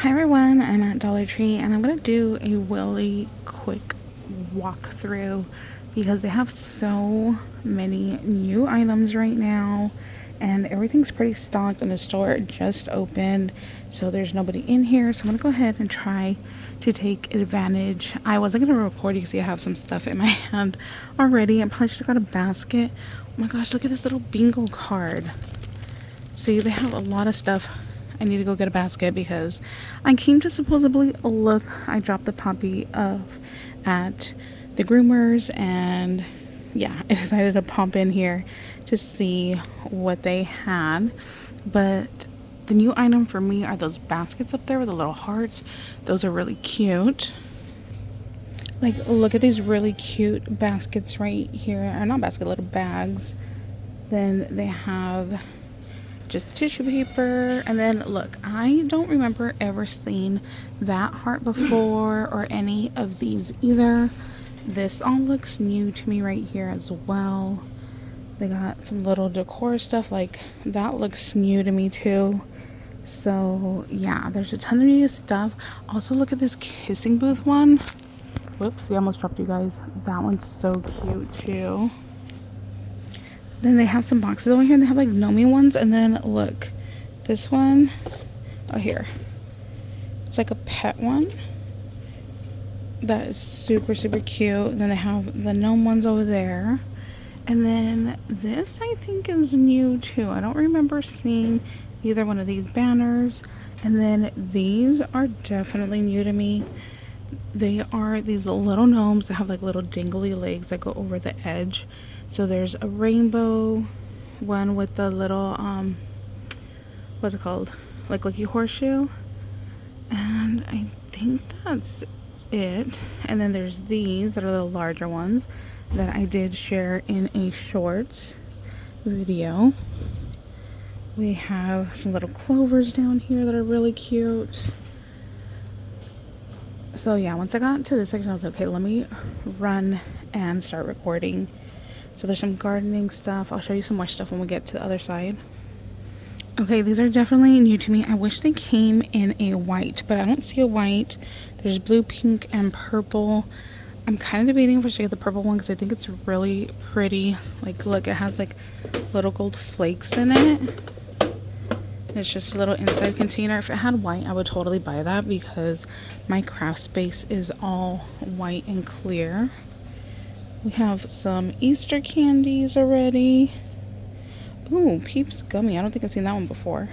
Hi everyone, I'm at Dollar Tree and I'm going to do a really quick walkthrough because they have so many new items right now and everything's pretty stocked and the store just opened, so there's nobody in here. So I'm going to go ahead and try to take advantage. I wasn't going to record because I have some stuff in my hand already. I probably should have got a basket. Oh my gosh, look at this little bingo card. See, they have a lot of stuff. I need to go get a basket because I came to supposedly look. I dropped the puppy off at the groomers and yeah, I decided to pop in here to see what they had. But the new item for me are those baskets up there with the little hearts. Those are really cute. Like, look at these really cute baskets right here. Or not basket, little bags. Then they have just tissue paper, and then look, I don't remember ever seeing that heart before or any of these either. This all looks new to me right here as well. They got some little decor stuff, like that looks new to me too. So yeah, there's a ton of new stuff. Also, look at this kissing booth one. Whoops, I almost dropped you guys. That one's so cute too. Then they have some boxes over here. They have like Nomi ones. And then look, this one. Oh, here. It's like a pet one. That is super, super cute. And then they have the gnome ones over there. And then this I think is new too. I don't remember seeing either one of these banners. And then these are definitely new to me. They are these little gnomes that have like little dingly legs that go over the edge. So there's a rainbow one with the little what's it called, like lucky horseshoe, and I think that's it. And then there's these that are the larger ones that I did share in a shorts video. We have some little clovers down here that are really cute. So yeah, once I got to this section I was like, okay, let me run and start recording. So there's some gardening stuff. I'll show you some more stuff when we get to the other side. Okay, these are definitely new to me. I wish they came in a white, but I don't see a white. There's blue, pink, and purple. I'm kind of debating if I should get the purple one because I think it's really pretty. Like, look, it has like little gold flakes in it. It's just a little inside container. If it had white, I would totally buy that because my craft space is all white and clear. We have some Easter candies already. Ooh, Peeps Gummy. I don't think I've seen that one before.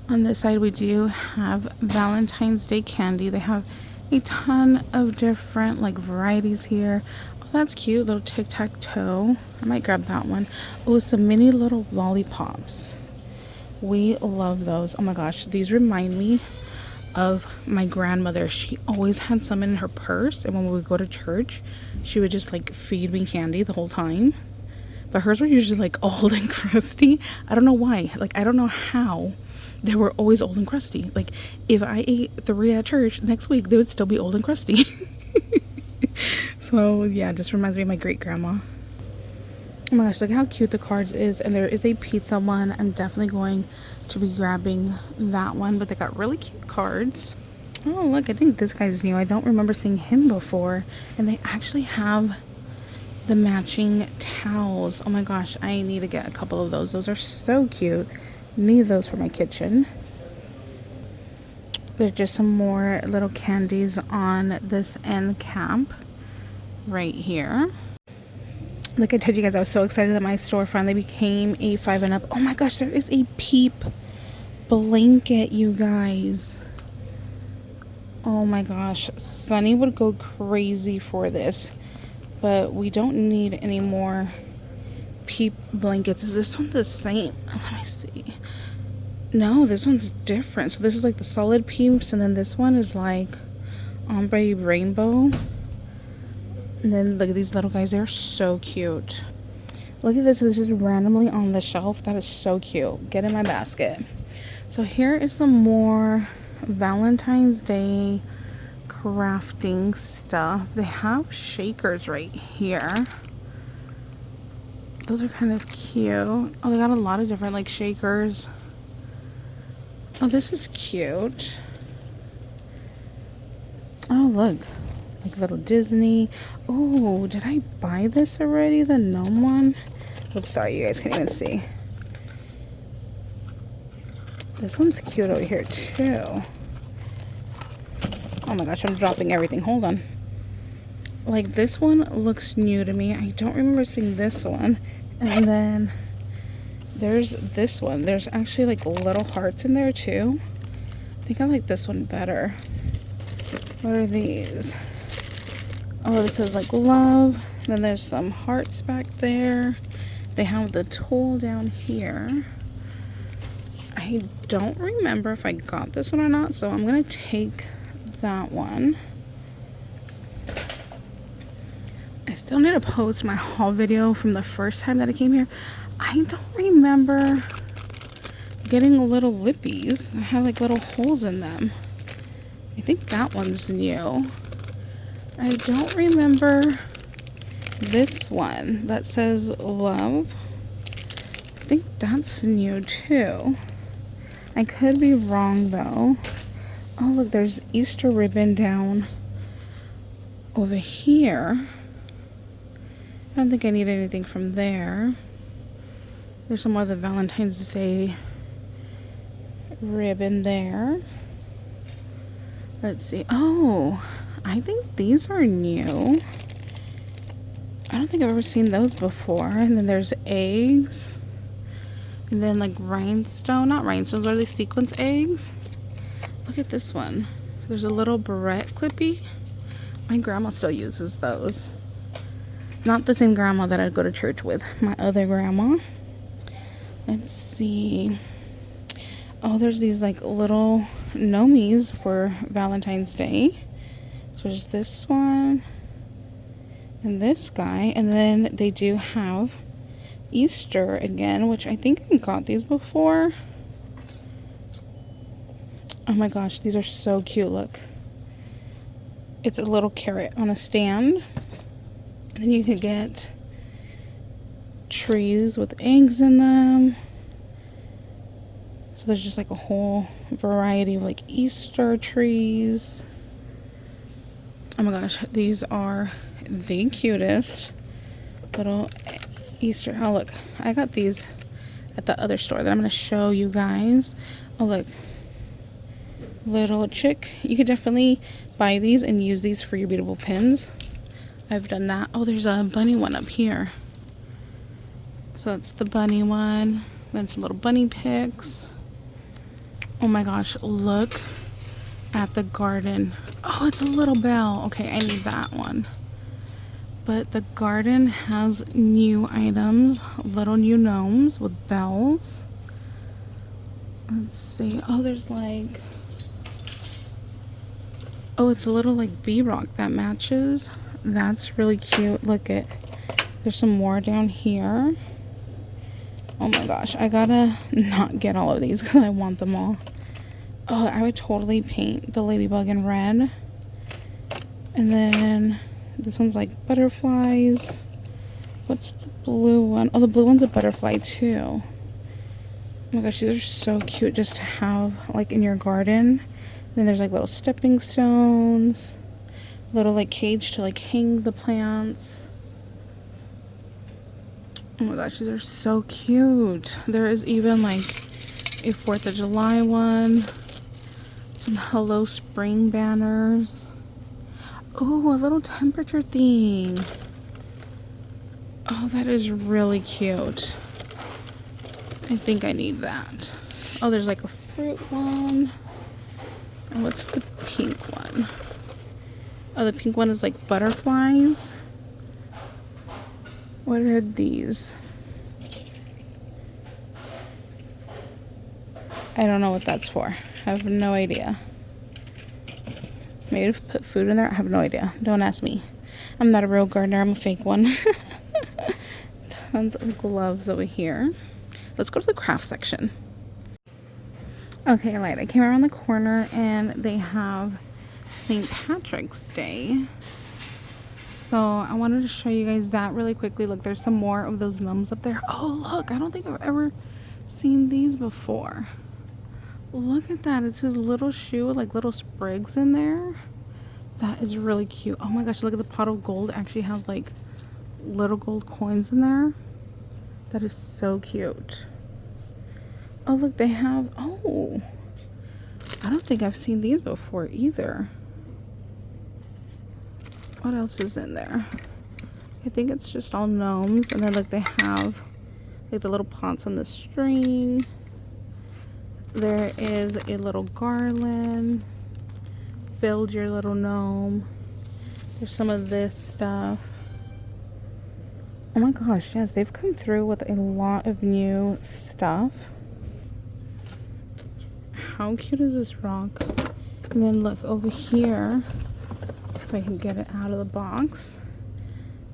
On this side, we do have Valentine's Day candy. They have a ton of different like varieties here. Oh, that's cute. Little tic-tac-toe. I might grab that one. Oh, some mini little lollipops. We love those. Oh my gosh, these remind me of my grandmother. She always had some in her purse, and when we would go to church she would just like feed me candy the whole time, but hers were usually like old and crusty. I don't know why. Like, I don't know how they were always old and crusty. Like, if I ate 3 at church next week, they would still be old and crusty. So yeah, it just reminds me of my great grandma. Oh my gosh, look how cute the cards is. And there is a pizza one. I'm definitely going to be grabbing that one, but they got really cute cards. Oh look, I think this guy's new. I don't remember seeing him before. And they actually have the matching towels. Oh my gosh, I need to get a couple of those. Those are so cute. Need those for my kitchen. There's just some more little candies on this end cap right here. Like I told you guys, I was so excited that my store finally became a 5 and up. Oh my gosh, there is a Peep blanket, you guys. Oh my gosh, Sunny would go crazy for this, but we don't need any more Peep blankets. Is this one the same? Let me see. No, this one's different. So this is like the solid Peeps, and then this one is like ombre rainbow. And then look at these little guys. They're so cute. Look at this. It was just randomly on the shelf. That is so cute. Get in my basket. So here is some more Valentine's Day crafting stuff. They have shakers right here. Those are kind of cute. Oh, they got a lot of different like shakers. Oh, this is cute. Oh, look. Like little Disney. Oh, did I buy this already? The gnome one? Oops, sorry, you guys can't even see. This one's cute over here, too. Oh my gosh, I'm dropping everything. Hold on. Like, this one looks new to me. I don't remember seeing this one. And then there's this one. There's actually like little hearts in there too. I think I like this one better. What are these? Oh, this is like love. Then there's some hearts back there. They have the tool down here. I don't remember if I got this one or not, so I'm gonna take that one. I still need to post my haul video from the first time that I came here. I don't remember getting little lippies that have like little holes in them. I think that one's new. I don't remember this one that says love. I think that's new too. I could be wrong though. Oh look, there's Easter ribbon down over here. I don't think I need anything from there. There's some more of the Valentine's Day ribbon there. Let's see. Oh, I think these are new. I don't think I've ever seen those before. And then there's eggs. And then like rhinestone, not rhinestones, are they sequence eggs? Look at this one. There's a little barrette clippy. My grandma still uses those. Not the same grandma that I'd go to church with. My other grandma. Let's see. Oh, there's these like little gnomies for Valentine's Day. So there's this one. And this guy. And then they do have Easter again, which I think I got these before. Oh my gosh, these are so cute. Look. It's a little carrot on a stand. Then you could get trees with eggs in them. So there's just like a whole variety of like Easter trees. Oh my gosh, these are the cutest little Easter. Oh look, I got these at the other store that I'm going to show you guys. Oh look, little chick. You could definitely buy these and use these for your beautiful pins. I've done that. Oh, there's a bunny one up here. So that's the bunny one. Then some little bunny pics. Oh my gosh, look at the garden. Oh, it's a little bell. Okay, I need that one. But the garden has new items. Little new gnomes with bells. Let's see. Oh, there's like... Oh, it's a little like bee rock that matches. That's really cute. Look at, there's some more down here. Oh my gosh, I gotta not get all of these because I want them all. Oh, I would totally paint the ladybug in red. And then this one's like butterflies. What's the blue one? Oh, the blue one's a butterfly too. Oh my gosh, these are so cute just to have like in your garden. Then there's like little stepping stones. Little like cage to like hang the plants. Oh my gosh, these are so cute. There is even like a 4th of July one. Some Hello Spring banners. Oh, a little temperature thing. Oh, that is really cute. I think I need that. Oh, there's like a fruit one. And what's the pink one? Oh, the pink one is like butterflies. What are these? I don't know what that's for. I have no idea. Maybe to put food in there? I have no idea. Don't ask me. I'm not a real gardener. I'm a fake one. Tons of gloves over here. Let's go to the craft section. Okay, Light. I came around the corner and they have St. Patrick's Day. So I wanted to show you guys that really quickly. Look, there's some more of those gnomes up there. Oh, look. I don't think I've ever seen these before. Look at that. It's his little shoe with like little sprigs in there. That is really cute. Oh my gosh, look at the pot of gold. It actually has like little gold coins in there. That is so cute. Oh, look, they have, oh, I don't think I've seen these before either. What else is in there? I think it's just all gnomes. And then like they have like the little pots on the string. There is a little garland. Build your little gnome. There's some of this stuff. Oh my gosh, yes, they've come through with a lot of new stuff. How cute is this rock? And then look over here, if I can get it out of the box.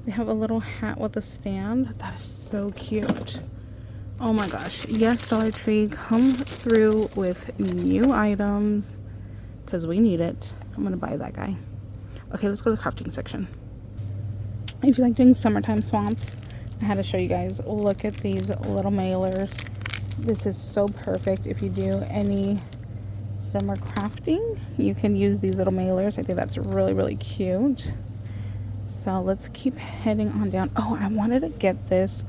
They have a little hat with a stand. That is so cute. Oh my gosh. Yes, Dollar Tree, come through with new items because we need it. I'm going to buy that guy. Okay, let's go to the crafting section. If you like doing summertime swamps, I had to show you guys. Look at these little mailers. This is so perfect if you do any summer crafting. You can use these little mailers. I think that's really, really cute. So let's keep heading on down. Oh, I wanted to get this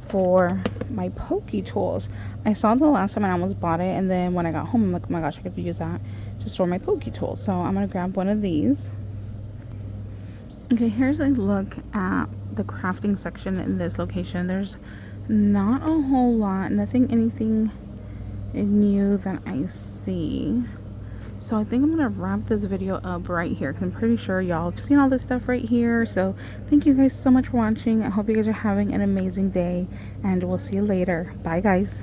for my Pokie tools. I saw the last time and I almost bought it, and then when I got home I'm like, oh my gosh, I could use that to store my Pokie tools. So I'm gonna grab one of these. Okay, here's a look at the crafting section in this location. There's not a whole lot, anything new that I see. So I think I'm gonna wrap this video up right here because I'm pretty sure y'all have seen all this stuff right here. So thank you guys so much for watching. I hope you guys are having an amazing day, and we'll see you later. Bye guys.